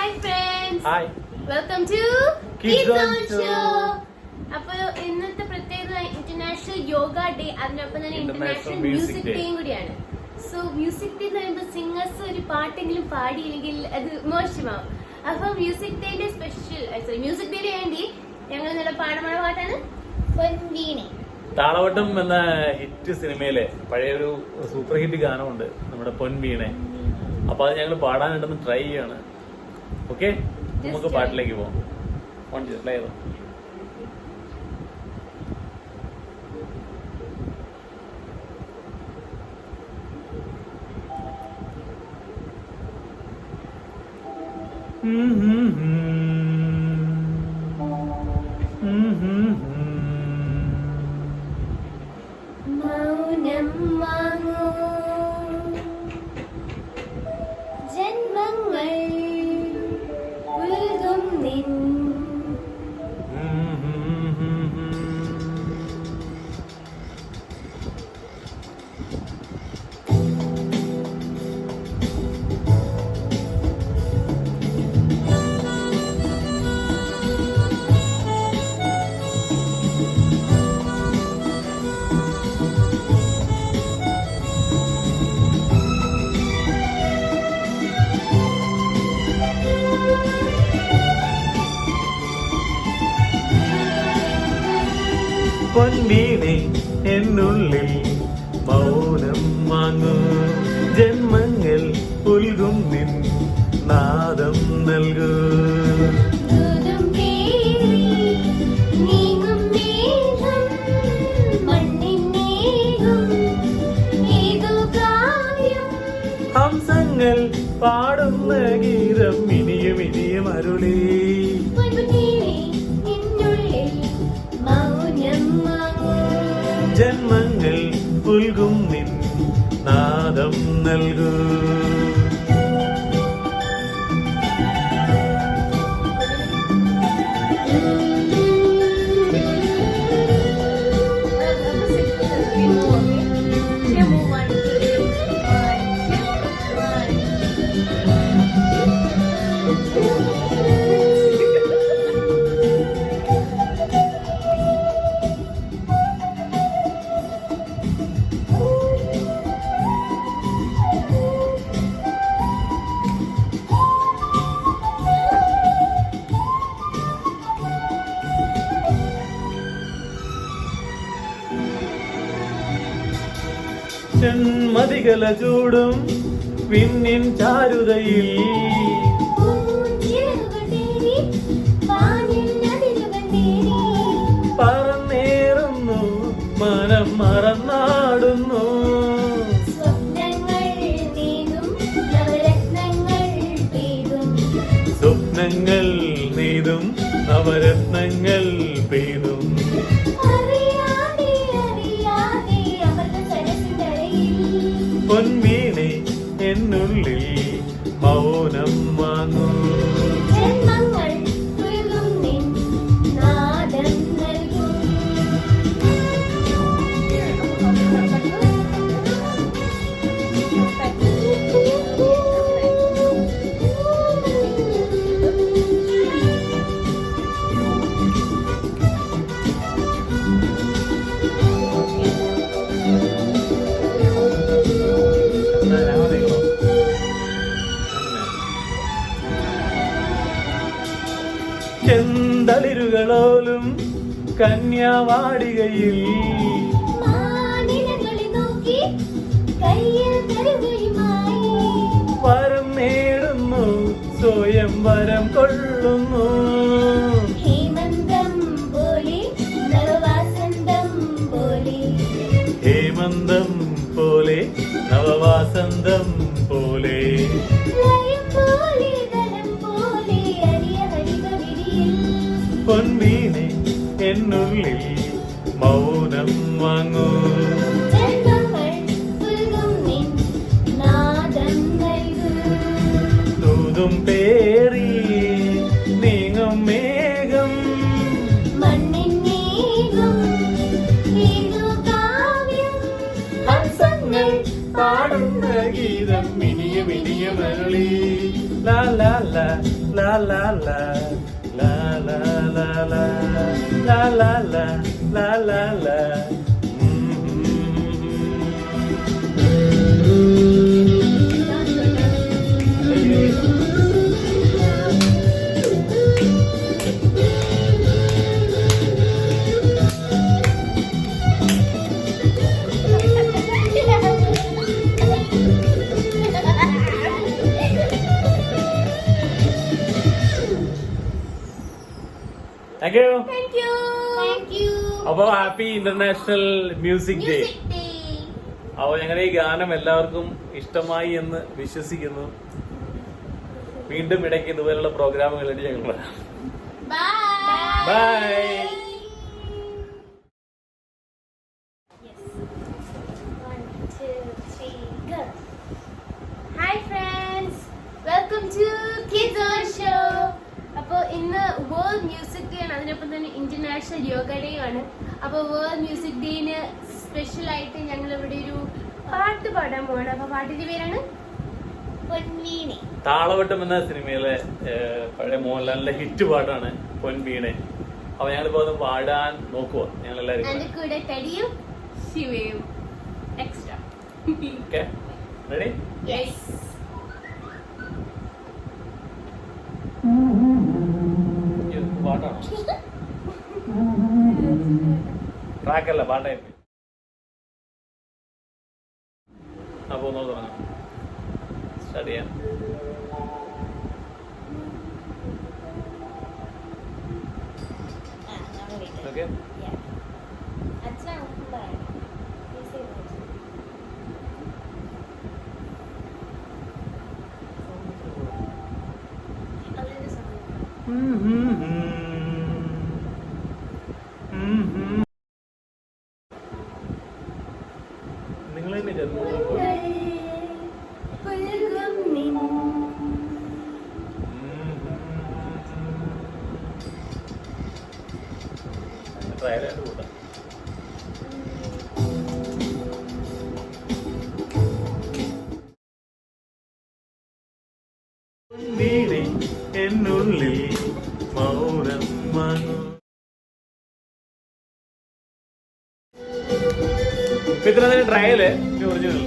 Hi friends. Hi. Welcome to Kids on Show. അപ്പോൾ ഇന്നത്തെ പ്രത്യേകത ഇന്റർനാഷണൽ യോഗ ഡേ, അതിനൊപ്പം തന്നെ ഇന്റർനാഷണൽ മ്യൂസിക് ഡേയും കൂടിയാണ്. സോ മ്യൂസിക് ഡേ എന്ന് പറയുമ്പോൾ സിംഗേഴ്സ് ഒരു പാട്ടെങ്കിലും പാടിയില്ലെങ്കിൽ അത് മോശമാവും. അപ്പൊ മ്യൂസിക് ഡേയുടെ മ്യൂസിക് ഡേയുടെ വേണ്ടി ഞങ്ങൾ നല്ല പാടമഴ പാട്ടാണ് പൊൻവീണെ. താളവട്ടം എന്ന ഹിറ്റ് സിനിമയിലെ പഴയൊരു സൂപ്പർ ഹിറ്റ് ഗാനമുണ്ട്, നമ്മുടെ പൊൻവീണെ. അപ്പൊ അത് ഞങ്ങൾ പാടാനായിട്ടൊന്ന് ട്രൈ ചെയ്യാണ്. ഓക്കെ, നമുക്ക് പാട്ടിലേക്ക് പോവാം. പ്ലേ ചെയ്തോ. മൗനം വാങ്ങൂ ജന്മങ്ങൾ ഉലകും നിൻ പൊൻവീണെ എന്നുള്ളിൽ മൗനം വാങ്ങൂ, ജന്മങ്ങൾ ഉൽകും നിൻ നാദം നൽകൂ. ഹംസങ്ങൾ പാടുന്ന ഗീതം ഇനിയും ഇനിയും അരുളി. ജന്മങ്ങൾ ഉൽകും നിൻ നാദം നൽകൂ. ചെന്മതികല ചൂടും പിന്നിൻ ചാരുതയിൽ പറന്നേറുന്നു മനം മറന്നാടുന്നു. സ്വപ്നങ്ങൾ നീതും നവരത്നങ്ങൾ പെയ്തും. പൊൻവീണെ എന്നുള്ളിൽ മൗനം വാങ്ങൂ. ചെന്തളിരുകളോലും കന്യാവാടികയിൽ വരം നേടുന്നു, സ്വയം വരം കൊള്ളുന്നു. ഹേമന്തം പോലെ നവവാസന്തം പോലെ പൊൻവീണെ എന്നുള്ളിൽ മൗനം വാങ്ങൂ. തൂതും പേറി നീങ്ങും മേഘം ഹംസങ്ങൾ പാടുന്ന ഗീതം ഇനിയും ഇനിയും അരുളി. ലാ ലാ ലാ la la la la la la la la la la la la la. Thank you. Thank you. Thank you. അപ്പൊ happy international music day. Music Day. അപ്പോൾ ഞങ്ങളുടെ ഈ ഗാനം എല്ലാവർക്കും ഇഷ്ടമായി എന്ന് വിശ്വസിക്കുന്നു. വീണ്ടും ഇടയ്ക്ക് ഇതുപോലുള്ള പ്രോഗ്രാമുകളായിട്ട് ഞങ്ങൾ വരാം. Bye. Bye. Yes. 1, 2, 3, go. Hi friends. Welcome to Kids on Show. അപ്പോൾ ഇന്ന് വേൾഡ് മ്യൂസിക് ഡേ ആണ്, അതിനൊപ്പം തന്നെ ഇന്റർനാഷണൽ യോഗ ഡേ ആണ്. അപ്പോൾ വേൾഡ് മ്യൂസിക് ഡേന് സ്പെഷ്യൽ ആയിട്ട് ഞങ്ങൾ ഇവിടെ ഒരു പാട്ട് പാടാൻ പോവാണ്. അപ്പോൾ പാട്ടിന്റെ പേരാണ് പൊൻവീണെ. താളവട്ടം എന്ന സിനിമയിലെ പഴയ മോഹൻലാലിന്റെ ഹിറ്റ് പാട്ടാണ് പൊൻവീണെ. അപ്പൊ ഞങ്ങളിപ്പോ അത് പാടാൻ നോക്കുക ഞങ്ങൾ എല്ലാവരും. അതിന്റെ കൂടെ തടിയും ശിവയും എക്സ്ട്രാ. Okay, ready? യെസ്. പാട്ടാണോ? ട്രാക്കല്ല, പാട്ടായിരുന്നു. അപ്പൊ ഒന്നോട് പറഞ്ഞു സ്റ്റാർട്ട് ചെയ്യാം. ഓക്കെ, നിങ്ങൾ തന്നെ ജന്മം ട്രയലായിട്ട് കൂട്ടാം. നീളി എന്നുള്ളിൽ മൗനം മങ്ങു. ഇത്ര ട്രയല് ഒറിജിനൽ